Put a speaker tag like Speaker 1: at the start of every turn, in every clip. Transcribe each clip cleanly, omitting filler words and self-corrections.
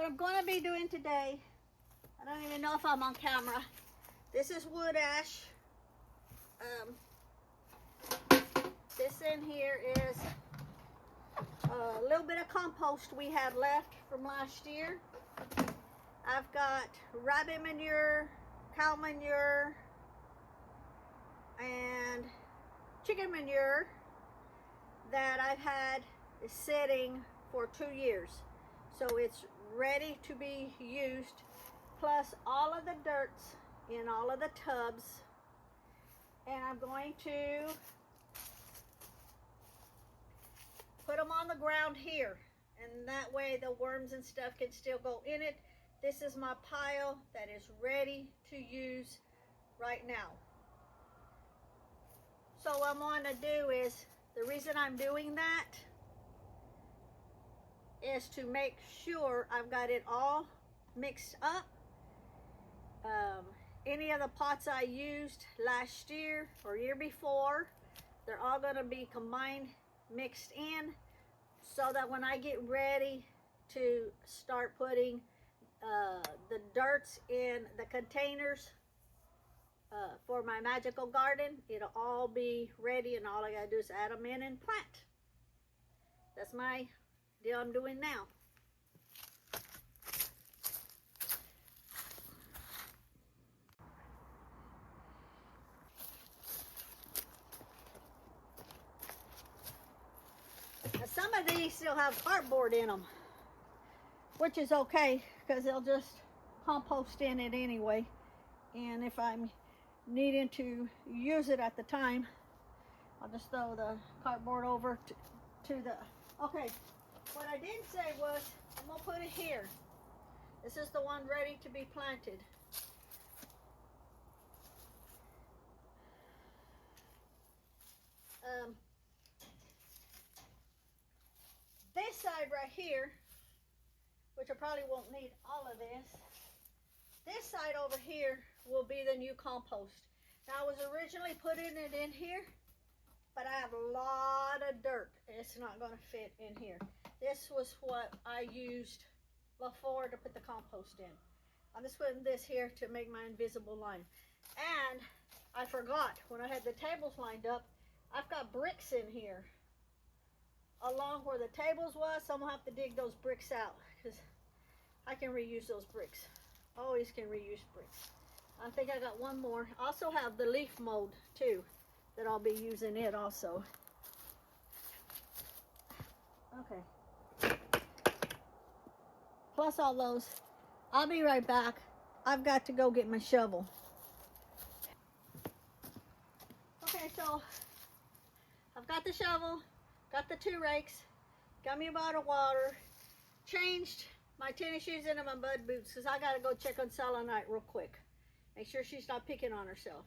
Speaker 1: What I'm going to be doing today, I don't even know if I'm on camera. This is wood ash. This in here is a little bit of compost we had left from last year. I've got rabbit manure, cow manure, and chicken manure that I've had sitting for 2 years. So it's ready to be used, plus all of the dirts in all of the tubs. And I'm going to put them on the ground here, and that way the worms and stuff can still go in it. This is my pile that is ready to use right now. So what I'm going to do is, the reason I'm doing that is to make sure I've got it all mixed up. Any of the pots I used last year or year before, they're all going to be combined, mixed in, so that when I get ready to start putting the dirts in the containers for my magical garden, it'll all be ready, and all I gotta do is add them in and plant. That's my deal I'm doing now. Now, some of these still have cardboard in them, which is okay because they'll just compost in it anyway. And if I'm needing to use it at the time, I'll just throw the cardboard over to the, okay, what I didn't say was, I'm gonna put it here. This is the one ready to be planted. This side right here, which I probably won't need all of this side over here will be the new compost. Now, I was originally putting it in here, but I have a lot of dirt. It's not going to fit in here. This was what I used before to put the compost in. I'm just putting this here to make my invisible line. And I forgot, when I had the tables lined up, I've got bricks in here along where the tables was, so I'm gonna have to dig those bricks out because I can reuse those bricks. Always can reuse bricks. I think I got one more. I also have the leaf mold too that I'll be using it also. Okay. Plus all those. I'll be right back. I've got to go get my shovel. Okay, so I've got the shovel, got the 2 rakes, got me a bottle of water, changed my tennis shoes into my mud boots because I got to go check on Selenite real quick. Make sure she's not picking on herself.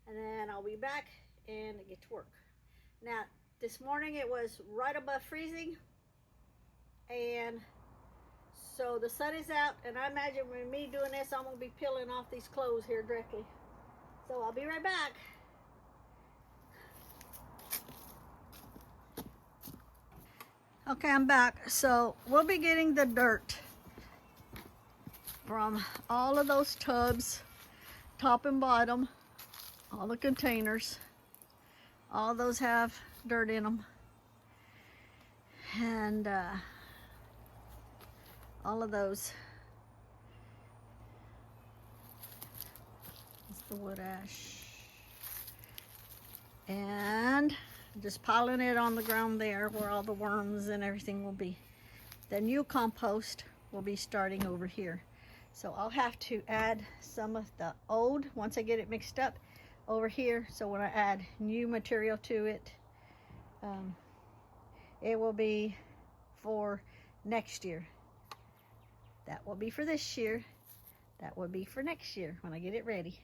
Speaker 1: And then I'll be back and get to work. Now, this morning it was right above freezing. And so the sun is out. And I imagine with me doing this, I'm going to be peeling off these clothes here directly. So I'll be right back. Okay, I'm back. So we'll be getting the dirt from all of those tubs, top and bottom, all the containers. All those have dirt in them. And all of those. It's the wood ash. And just piling it on the ground there where all the worms and everything will be. The new compost will be starting over here. So I'll have to add some of the old, once I get it mixed up, over here. So when I add new material to it, it will be for next year. That will be for this year. That will be for next year when I get it ready.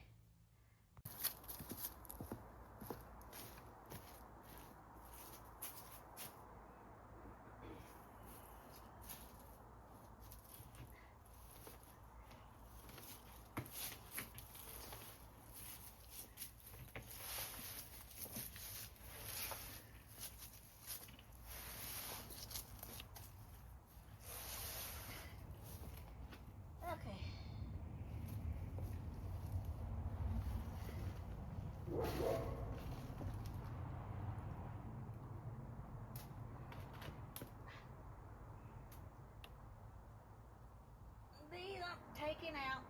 Speaker 1: These I'm taking out.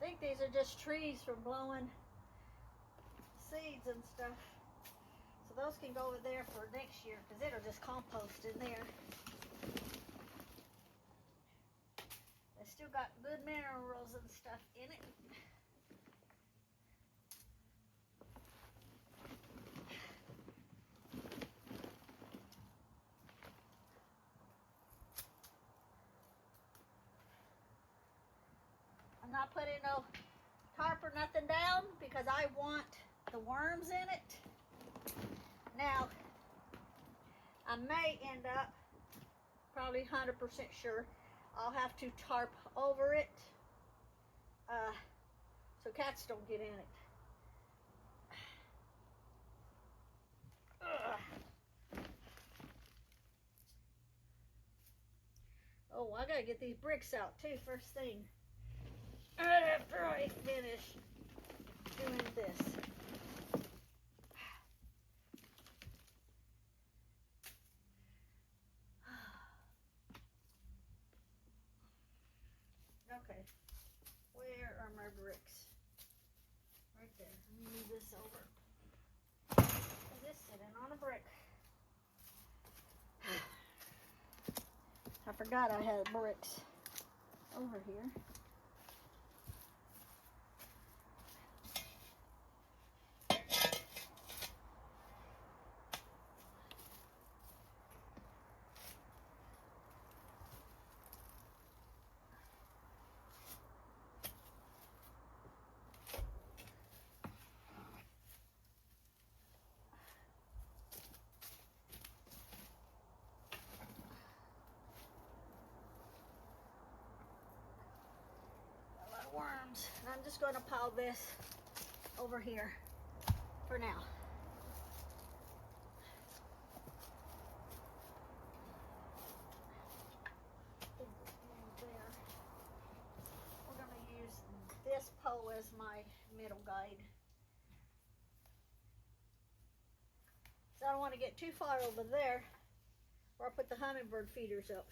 Speaker 1: I think these are just trees from blowing seeds and stuff. So those can go over there for next year because it'll just compost in there. They still got good minerals and stuff in it. I'm not putting no tarp or nothing down because I want the worms in it. Now, I may end up, probably 100% sure, I'll have to tarp over it so cats don't get in it. Oh, I gotta get these bricks out too, first thing. Right after I finish doing this. Okay, where are my bricks? Right there. Let me move this over. This sitting on a brick. I forgot I had bricks over here. Worms, and I'm just going to pile this over here for now. We're going to use this pole as my middle guide. So I don't want to get too far over there where I put the hummingbird feeders up.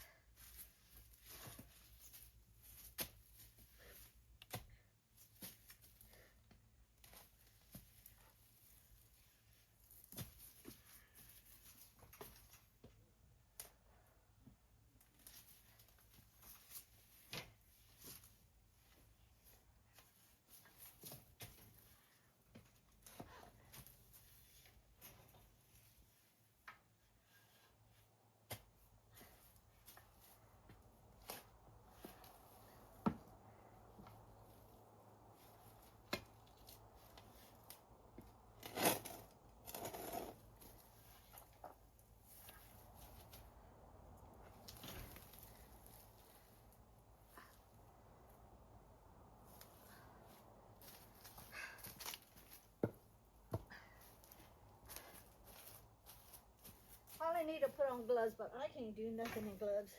Speaker 1: I need to put on gloves, but I can't do nothing in gloves.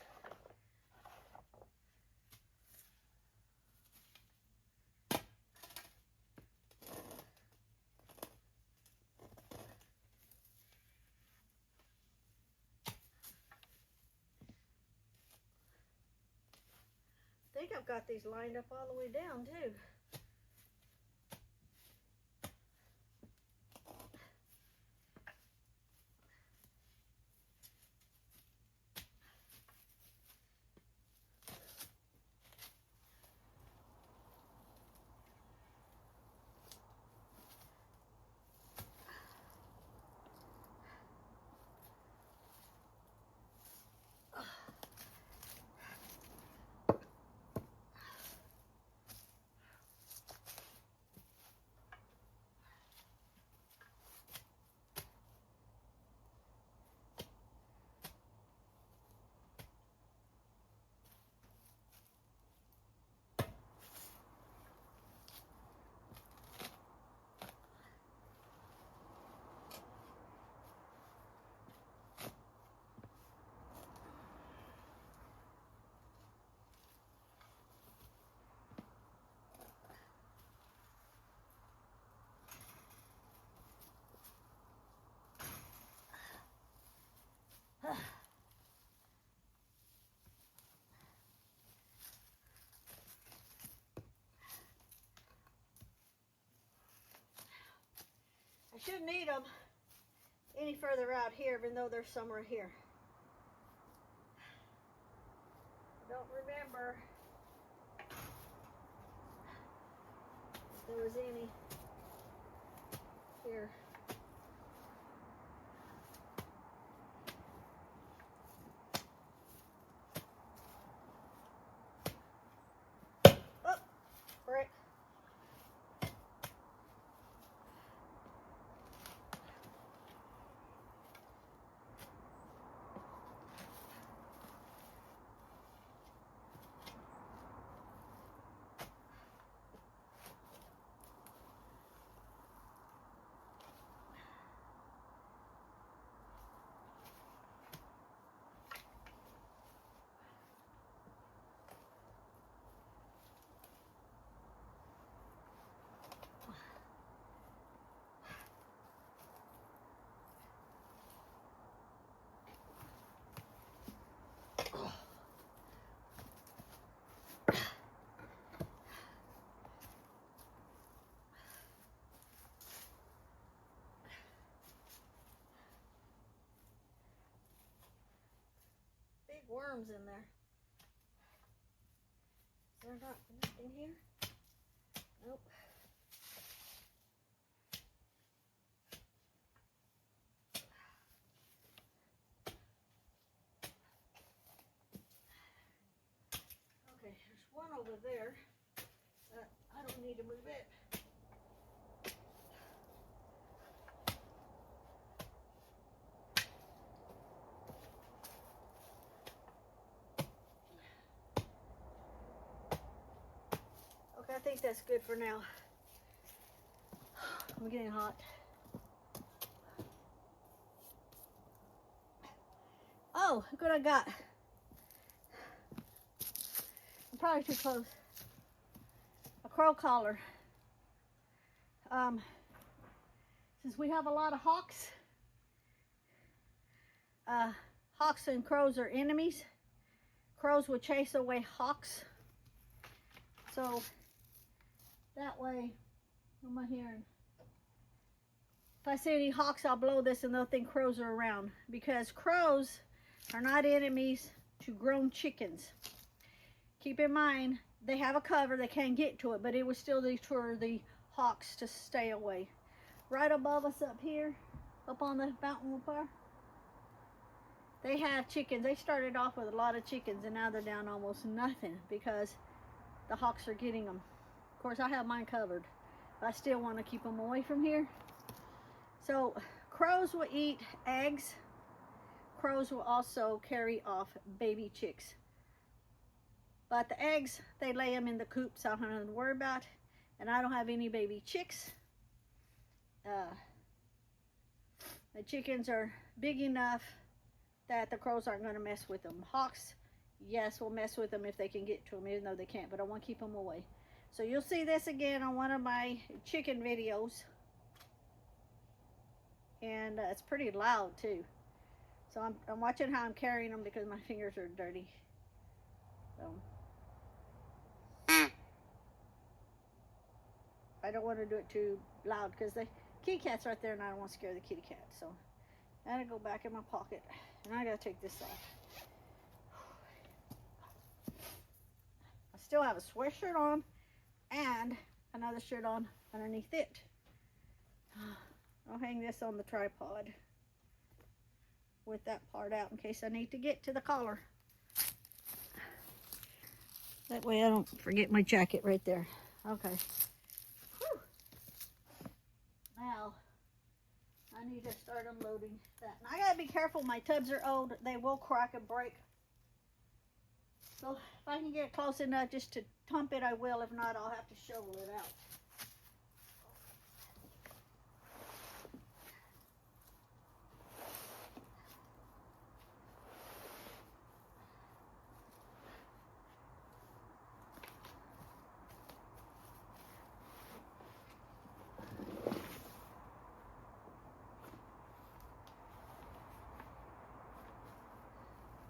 Speaker 1: I think I've got these lined up all the way down too. shouldn't need them any further out here, even though there's some right here. I don't remember if there was any here. Oh, brick. Big worms in there. Is there not nothing here? Nope. Okay, there's one over there. I don't need to move it. Okay, I think that's good for now. I'm getting hot. Oh, look what I got. I'm probably too close. A crow collar. Since we have a lot of hawks, hawks and crows are enemies. Crows will chase away hawks. So that way, what am I hearing? If I see any hawks, I'll blow this and they'll think crows are around, because crows are not enemies to grown chickens. Keep in mind, they have a cover, they can't get to it, but it was still deter the hawks to stay away. Right above us up here, up on the mountain bar, they have chickens. They started off with a lot of chickens and now they're down almost nothing because the hawks are getting them. Of course, I have mine covered, but I still want to keep them away from here. So crows will eat eggs. Crows will also carry off baby chicks. But the eggs, they lay them in the coops. I don't have nothing to worry about. And I don't have any baby chicks. The chickens are big enough that the crows aren't going to mess with them. Hawks, yes, will mess with them if they can get to them, even though they can't. But I want to keep them away. So you'll see this again on one of my chicken videos. And it's pretty loud too. So I'm watching how I'm carrying them because my fingers are dirty. So I don't want to do it too loud because the kitty cat's right there and I don't want to scare the kitty cat. So I gotta go back in my pocket and I gotta take this off. I still have a sweatshirt on and another shirt on underneath it. I'll hang this on the tripod with that part out in case I need to get to the collar. That way I don't forget my jacket right there. Okay. Whew. Now, I need to start unloading that. And I gotta be careful, my tubs are old. They will crack and break. So if I can get close enough just to pump it, I will. If not, I'll have to shovel it out.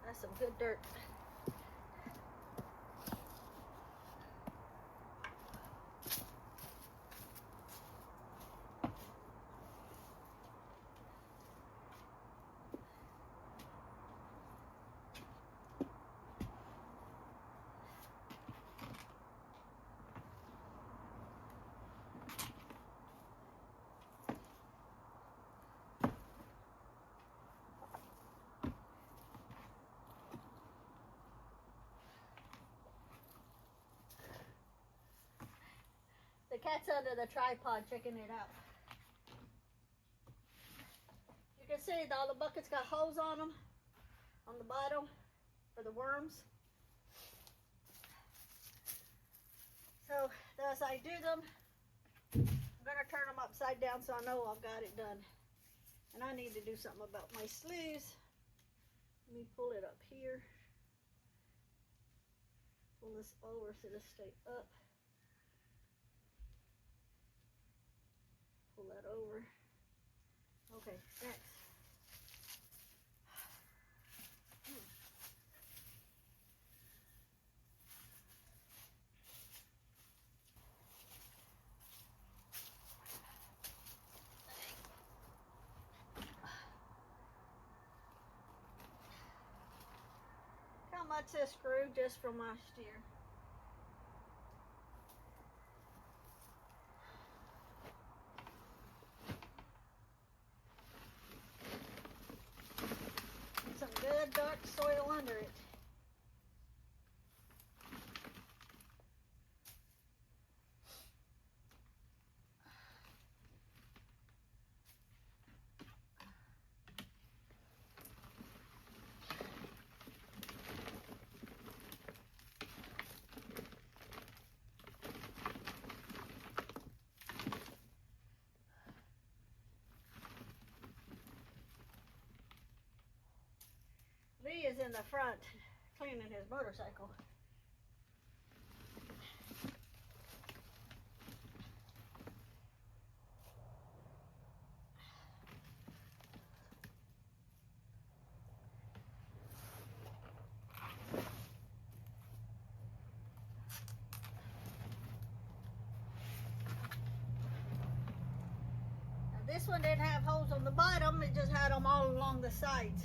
Speaker 1: That's some good dirt. Cat's under the tripod checking it out. You can see all the buckets got holes on them on the bottom for the worms. So as I do them, I'm going to turn them upside down so I know I've got it done. And I need to do something about my sleeves. Let me pull it up here. Pull this over so this stay up. Pull that over. Okay, next. How much this screw just from last year? Some good dark soil under it. Lee is in the front cleaning his motorcycle. Now this one didn't have holes on the bottom, it just had them all along the sides.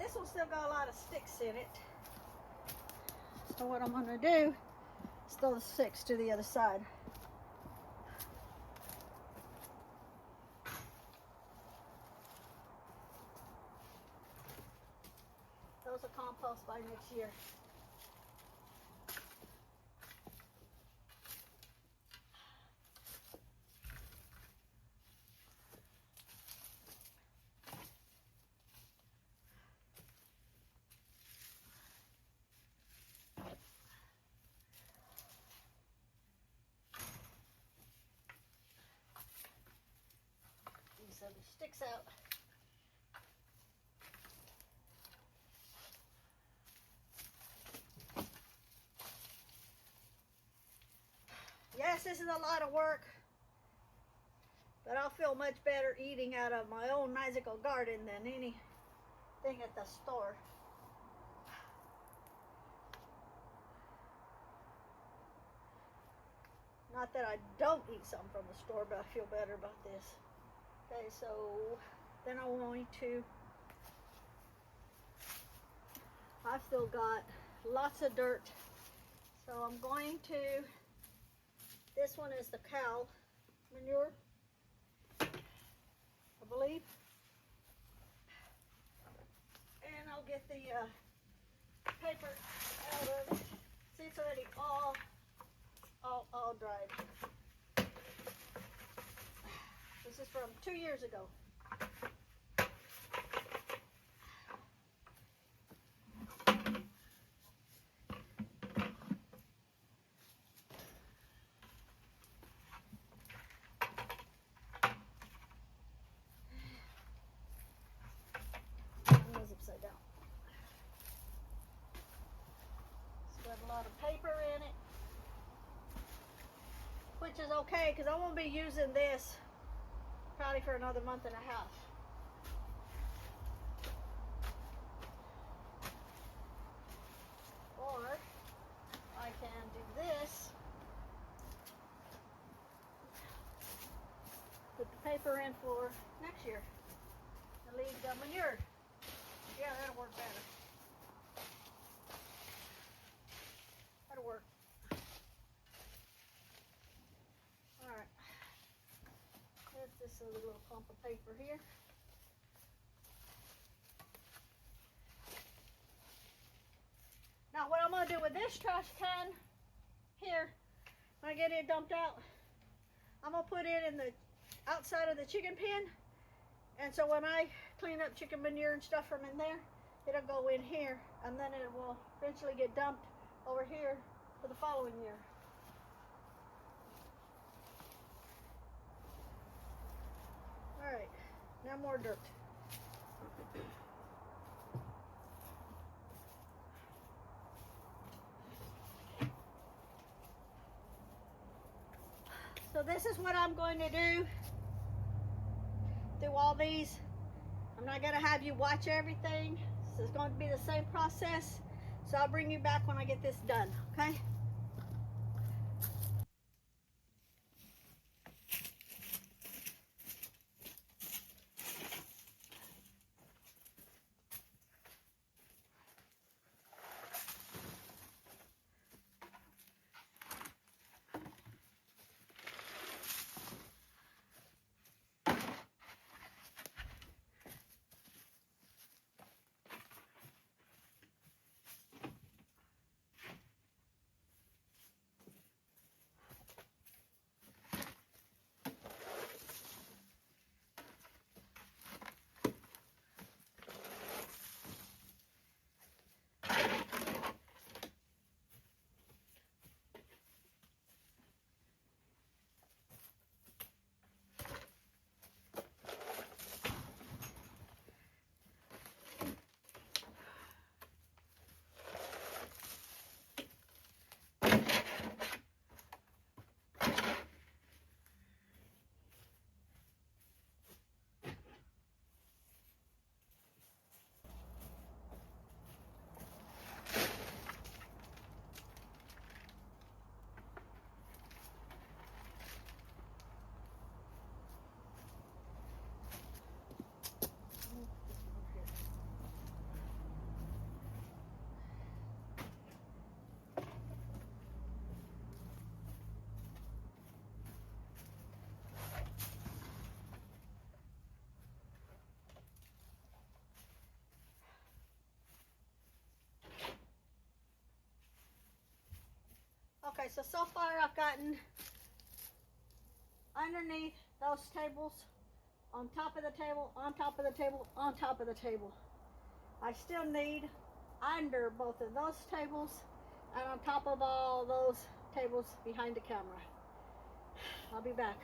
Speaker 1: This one still got a lot of sticks in it. So what I'm going to do is throw the sticks to the other side. Those will compost by next year. So the sticks out. Yes, this is a lot of work, but I'll feel much better eating out of my own mystical garden than anything at the store. Not that I don't eat something from the store, but I feel better about this. Okay, so then I'm going to, I've still got lots of dirt, so I'm going to, this one is the cow manure, I believe, and I'll get the paper out of it. See, it's already all dried. This is from 2 years ago. which is okay because I won't be using this probably for another month and a half. Or I can do this, put the paper in for next year, and leave the manure. Yeah, that'll work better. That'll work. Alright. There's this other little clump of paper here. Now what I'm going to do with this trash can here, when I get it dumped out, I'm going to put it in the outside of the chicken pen. And so when I clean up chicken manure and stuff from in there, it'll go in here, and then it will eventually get dumped over here for the following year. All right, now more dirt. So this is what I'm going to do through all these. I'm not going to have you watch everything. So it's going to be the same process. So I'll bring you back when I get this done, okay? Okay, so far I've gotten underneath those tables, on top of the table, on top of the table, on top of the table. I still need under both of those tables and on top of all those tables behind the camera. I'll be back.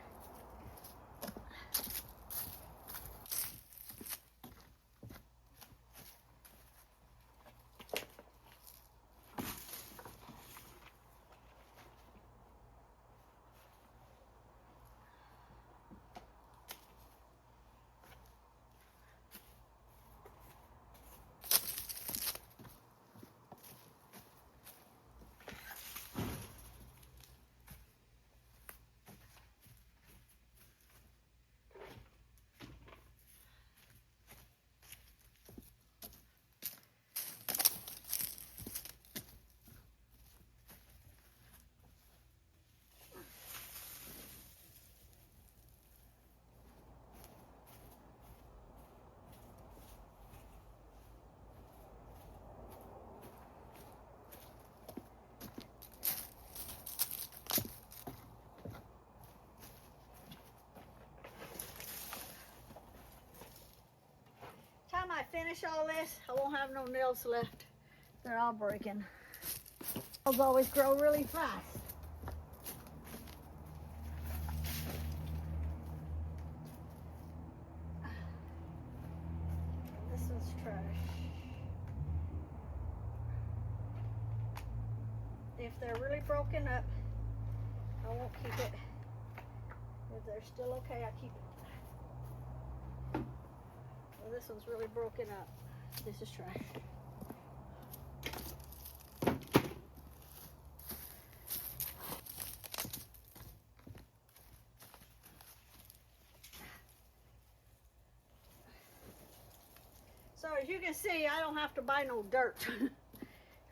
Speaker 1: Time I finish all this, I won't have no nails left. They're all breaking. Nails always grow really fast. This one's trash. If they're really broken up, I won't keep it. If they're still okay, I keep it. Well, this one's really broken up. This is trash. So as you can see, I don't have to buy no dirt.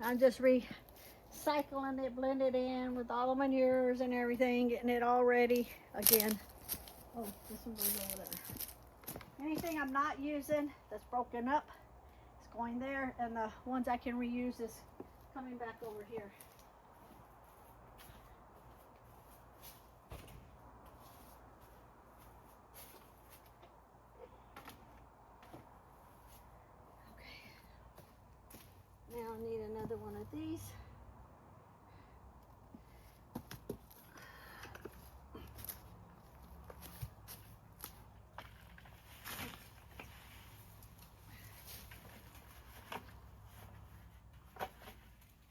Speaker 1: I'm just recycling it, blend it in with all the manures and everything, getting it all ready again. Oh, this one goes over there. Anything I'm not using that's broken up is going there, and the ones I can reuse is coming back over here. Now I need another one of these.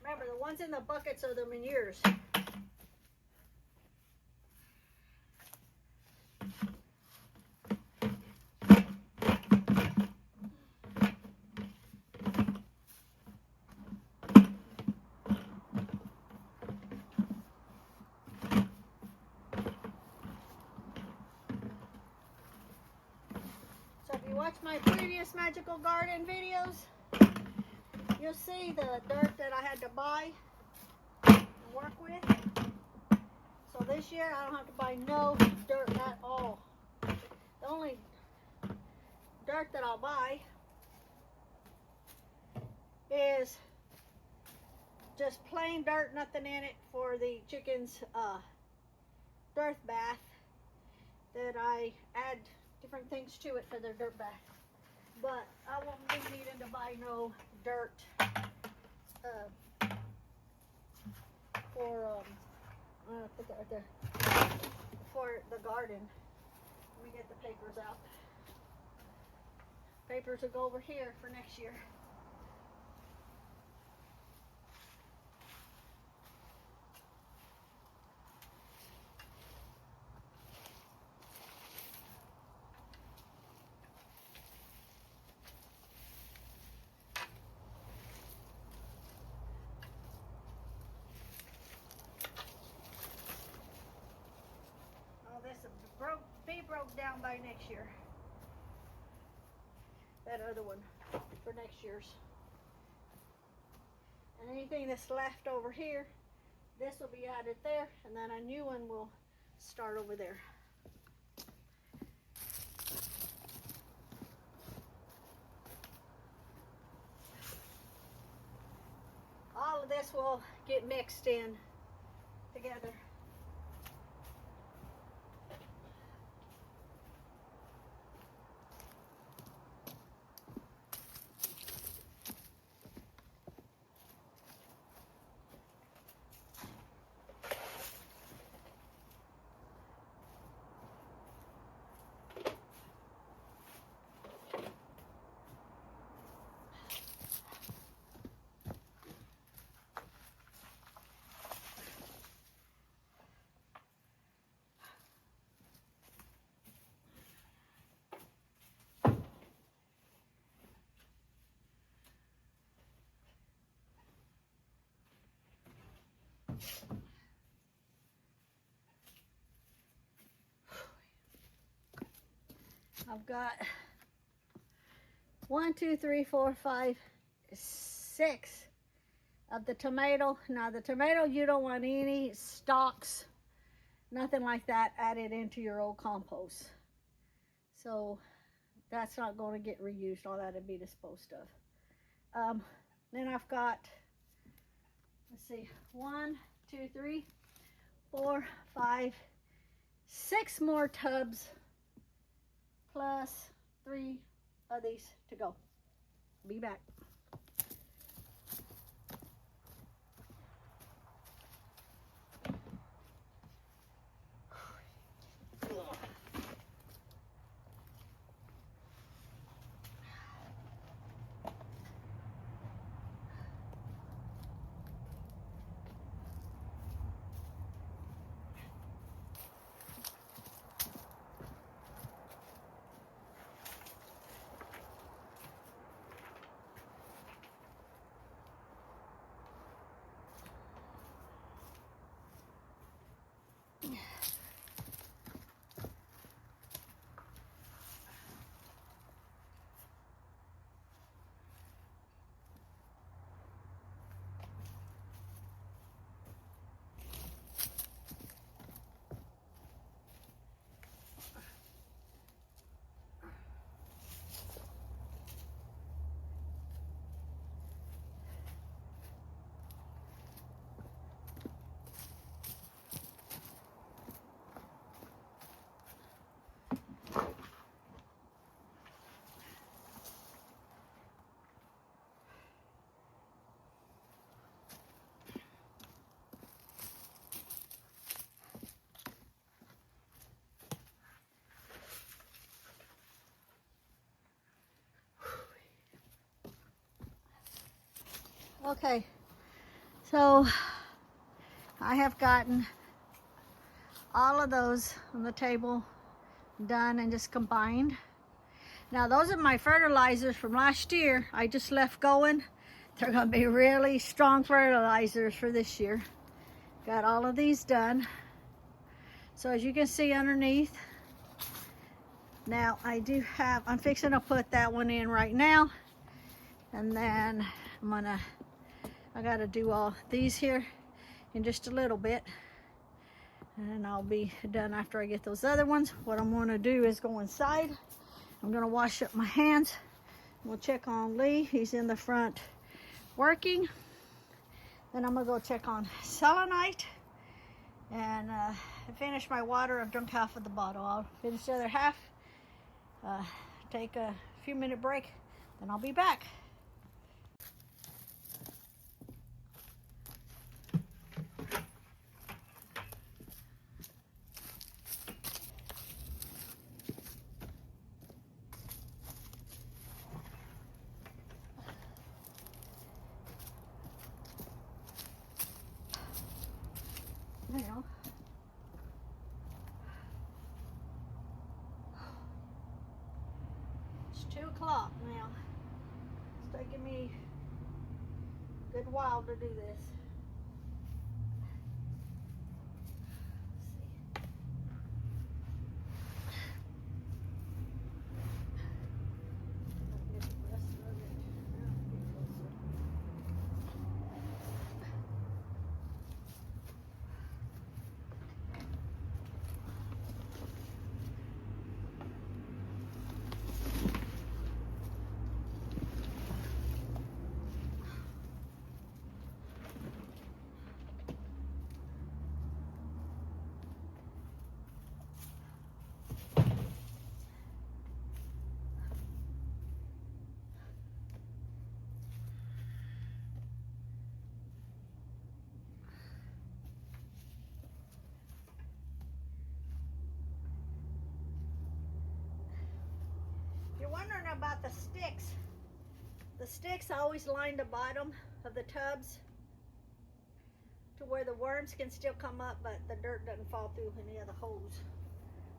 Speaker 1: Remember, the ones in the buckets are the manures. So if you watch my previous magical garden videos, you'll see the dirt that I had to buy and work with. So this year I don't have to buy no dirt at all. The only dirt that I'll buy is just plain dirt, nothing in it, for the chickens' dirt bath, that I add different things to it for their dirt bath. But I won't be needing to buy no dirt for I'll put that right there, for the garden. Let me get the papers out. Papers will go over here for next year. Broke down by next year. That other one for next year's. And anything that's left over here, this will be added there, and then a new one will start over there. All of this will get mixed in together. I've got 1, 2, 3, 4, 5, 6 of the tomato. Now the tomato, you don't want any stalks, nothing like that added into your old compost. So that's not going to get reused. All that would be disposed of. Then I've got, let's see, 1, 2, 3, 4, 5, 6 more tubs, plus 3 of these to go. Be back. Okay, so I have gotten all of those on the table done and just combined. Now those are my fertilizers from last year. I just left going. They're going to be really strong fertilizers for this year. Got all of these done. So as you can see underneath, now I'm fixing to put that one in right now. And then I got to do all these here in just a little bit. And I'll be done after I get those other ones. What I'm going to do is go inside. I'm going to wash up my hands. We'll check on Lee. He's in the front working. Then I'm going to go check on selenite and finish my water. I've drunk half of the bottle. I'll finish the other half, take a few minute break, then I'll be back. Now, it's 2 o'clock now. It's taking me a good while to do this. You're wondering about the sticks always line the bottom of the tubs to where the worms can still come up, but the dirt doesn't fall through any of the holes.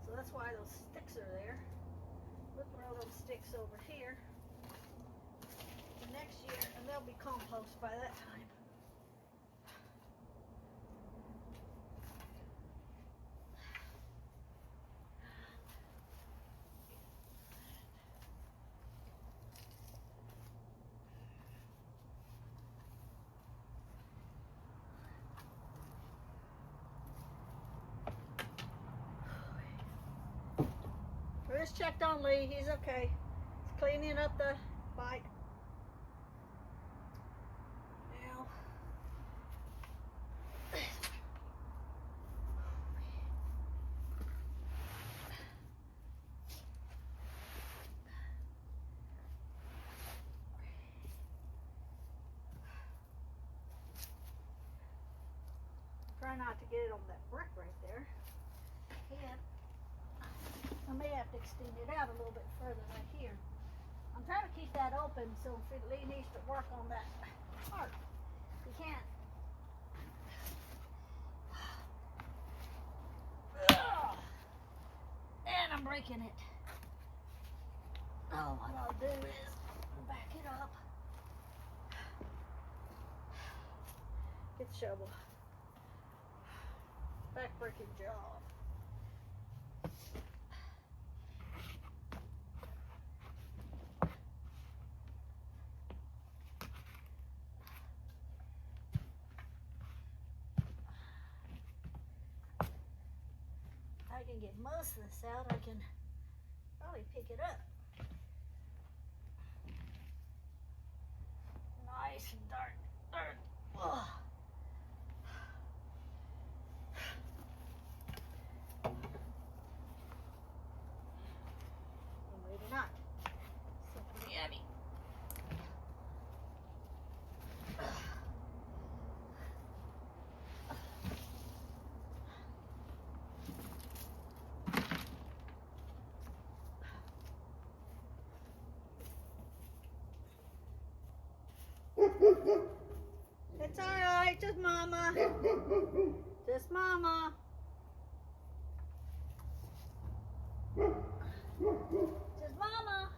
Speaker 1: So that's why those sticks are there. We'll throw those sticks over here for next year, and they'll be compost by that time. We just checked on Lee. He's okay. He's cleaning up the bike. Now, try not to get it on that brick right there. Yeah. I may have to extend it out a little bit further right here. I'm trying to keep that open, so if Lee needs to work on that part, he can. And I'm breaking it. Oh, what I'll do is back it up. Get the shovel. Back breaking job. I can get most of this out. I can probably pick it up. Nice and dark dirt. Ugh. Or maybe not. Something heavy. Yes, Mama. Says Mama.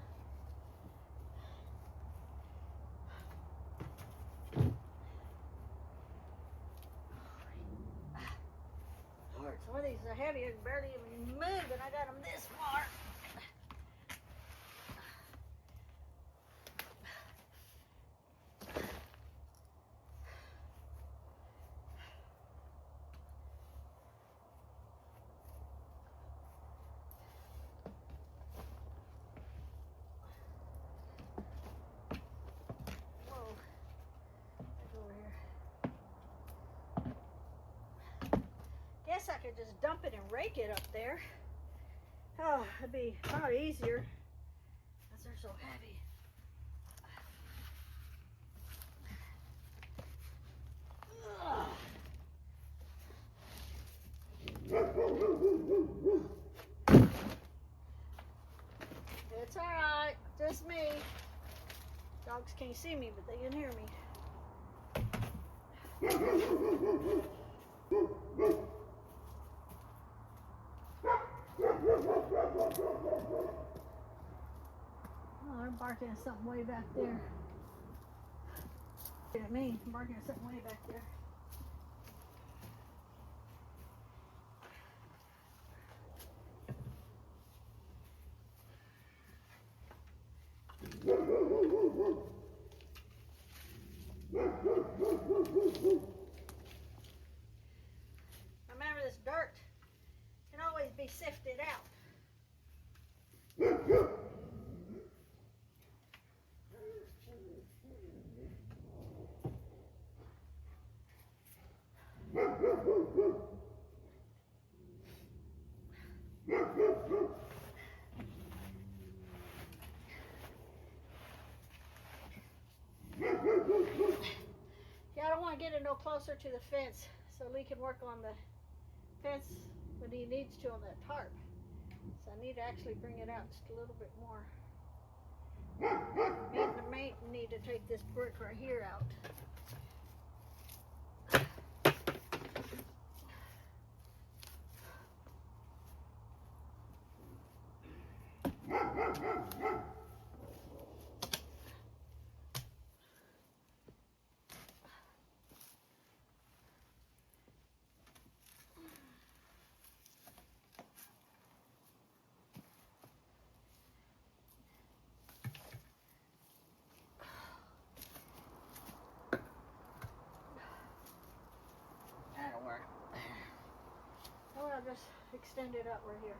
Speaker 1: Lord, some of these are heavy. I can barely even move, and I got them this far. Guess I could just dump it and rake it up there. Oh, it'd be a lot easier because they're so heavy. It's all right, just me. Dogs can't see me, but they can hear me. Oh, they're barking at something way back there. Look at me, I'm barking at something way back there. Remember, this dirt can always be sifted out. Yeah, I don't want to get it no closer to the fence, so Lee can work on the fence when he needs to on that tarp. So I need to actually bring it out just a little bit more. Me and the mate need to take this brick right here out. That'll work. Or I'll just extend it up right here.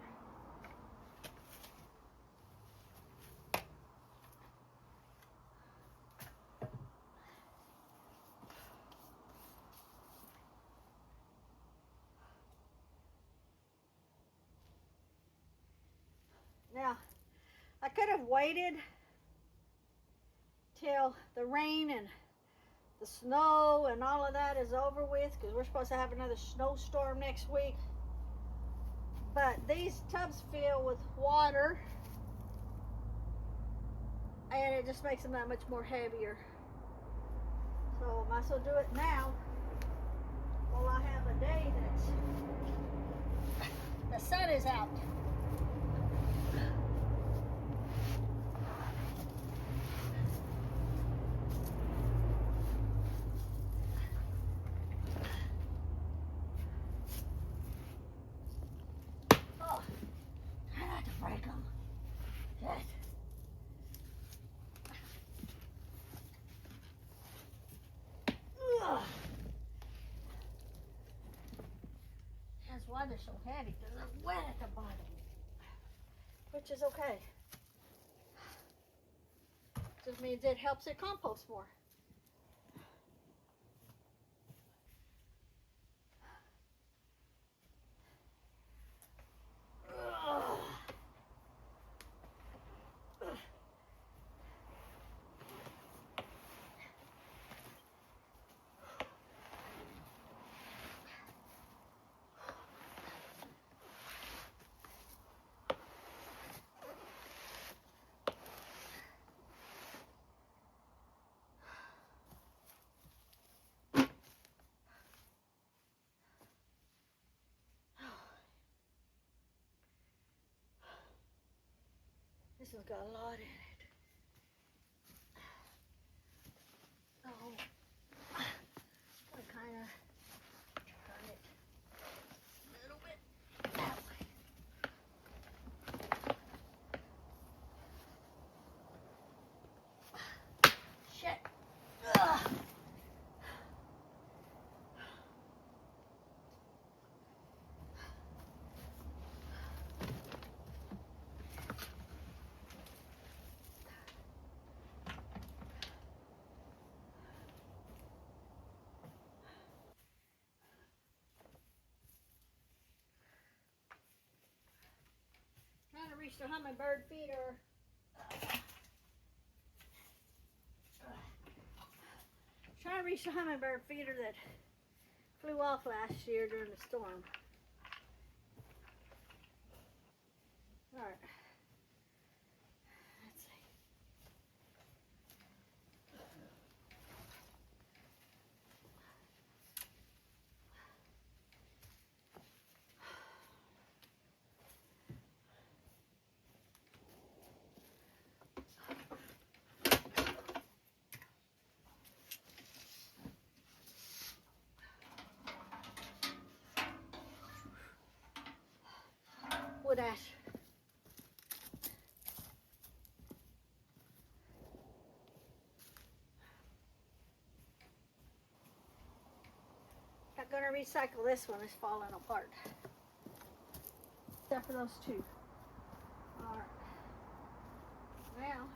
Speaker 1: Now, I could have waited till the rain and the snow and all of that is over with, because we're supposed to have another snowstorm next week. But these tubs fill with water, and it just makes them that much more heavier. So I might as well do it now while I have a day that's the sun is out. That's why they're so heavy, because they're wet at the bottom, which is okay. Just means it helps it compost more. This one's got a lot in it. Oh, I kind of turn it a little bit that way. Shit. Ugh. Trying to reach the hummingbird feeder. Trying to reach the hummingbird feeder that flew off last year during the storm. All right. Let's see. Wood ash. Not gonna recycle this one, it's falling apart. Except for those two. Alright. Now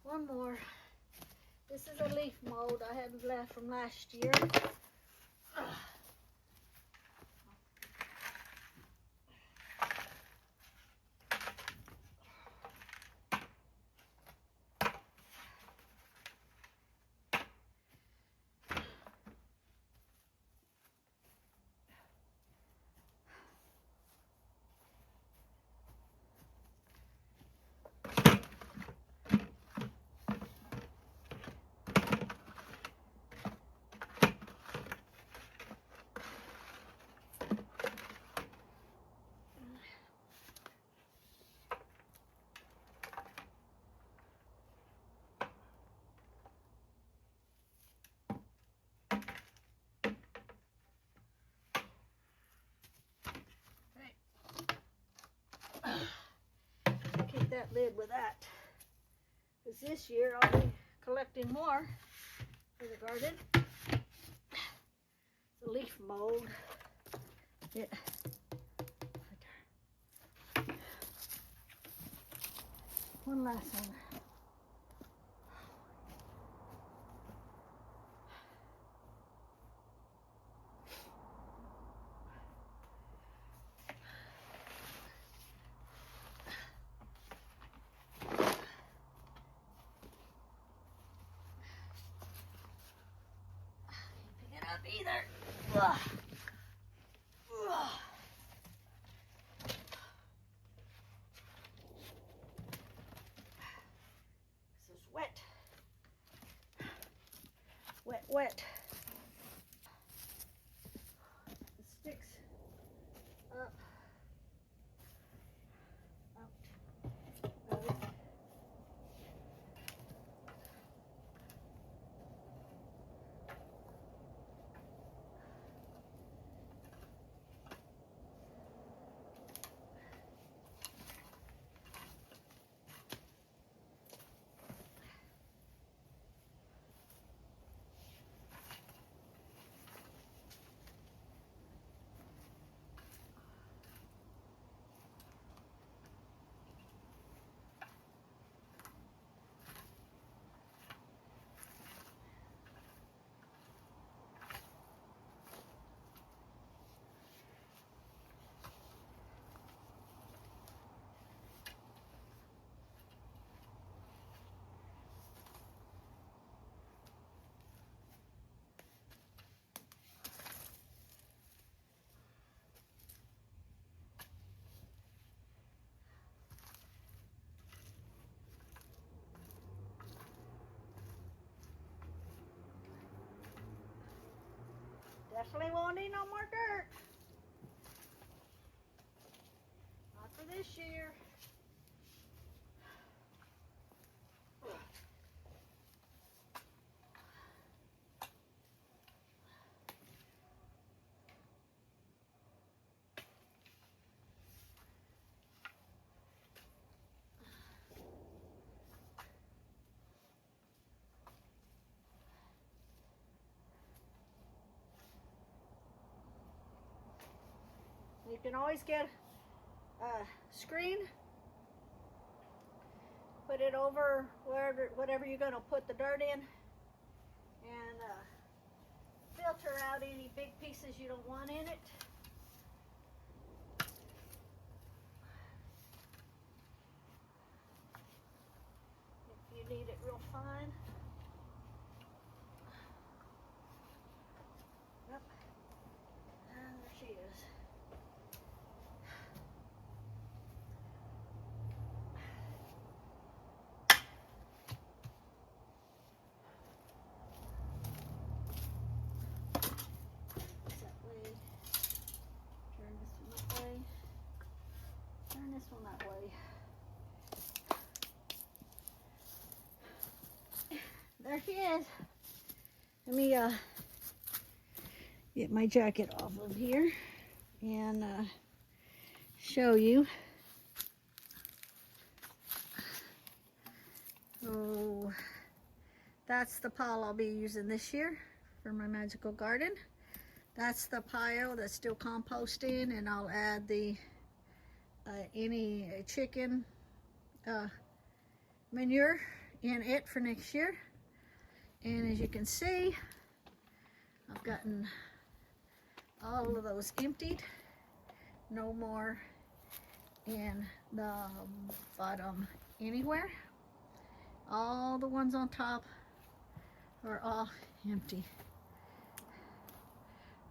Speaker 1: one more. This is a leaf mold I had left from last year. Keep that lid with that. Because this year I'll be collecting more for the garden. The leaf mold. Yeah. One last one. Either. Ugh. Ugh. This is wet. Wet, wet. The sticks up, out. Definitely won't need no more dirt. Not for this year. You can always get a screen, put it over whatever you're going to put the dirt in, and filter out any big pieces you don't want in it. If you need it real fine. Yep. And there she is. Turn this one that way. There she is. Let me get my jacket off of here and show you. So that's the pile I'll be using this year for my magical garden. That's the pile that's still composting, and I'll add the any chicken manure in it for next year. And as you can see, I've gotten all of those emptied. No more in the bottom anywhere. All the ones on top are all empty.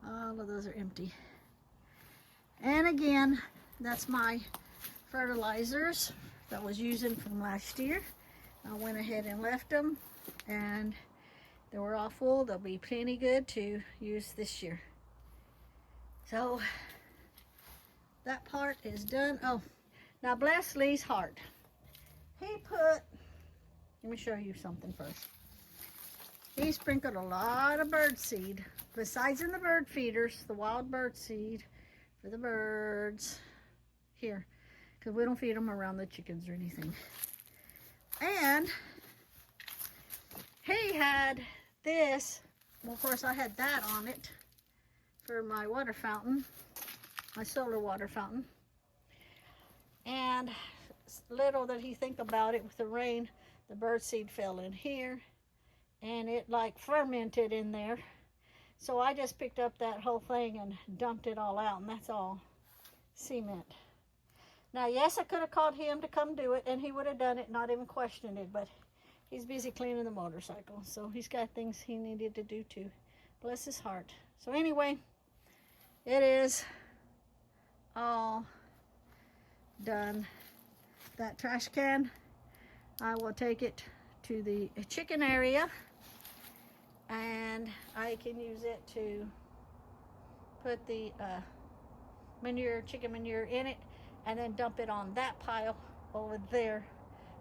Speaker 1: All of those are empty. And again, that's my fertilizers that I was using from last year. I went ahead and left them, and they were all full. They'll be plenty good to use this year. So that part is done. Oh, now bless Lee's heart. He put, let me show you something first. He sprinkled a lot of bird seed. Besides in the bird feeders, the wild bird seed for the birds here, because we don't feed them around the chickens or anything. And he had this, well, of course I had that on it for my water fountain, my solar water fountain. And little did he think about it, with the rain, the bird seed fell in here and it like fermented in there. So I just picked up that whole thing and dumped it all out, and that's all cement. Now, yes, I could have called him to come do it, and he would have done it, not even questioned it, but he's busy cleaning the motorcycle, so he's got things he needed to do too. Bless his heart. So anyway, it is all done. That trash can, I will take it to the chicken area, and I can use it to put the manure, chicken manure in it, and then dump it on that pile over there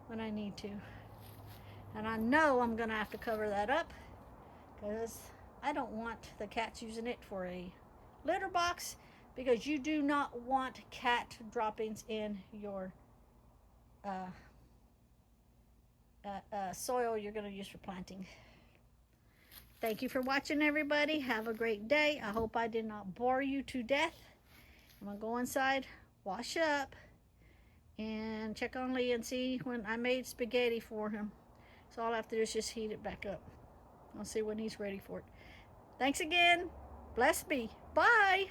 Speaker 1: when I need to. And I know I'm gonna have to cover that up, because I don't want the cats using it for a litter box, because you do not want cat droppings in your soil you're gonna use for planting. Thank you for watching, everybody. Have a great day. I hope I did not bore you to death. I'm gonna go inside, wash up, and check on Lee and see when I made spaghetti for him. So all I have to do is just heat it back up. I'll see when he's ready for it. Thanks again. Bless me. Bye.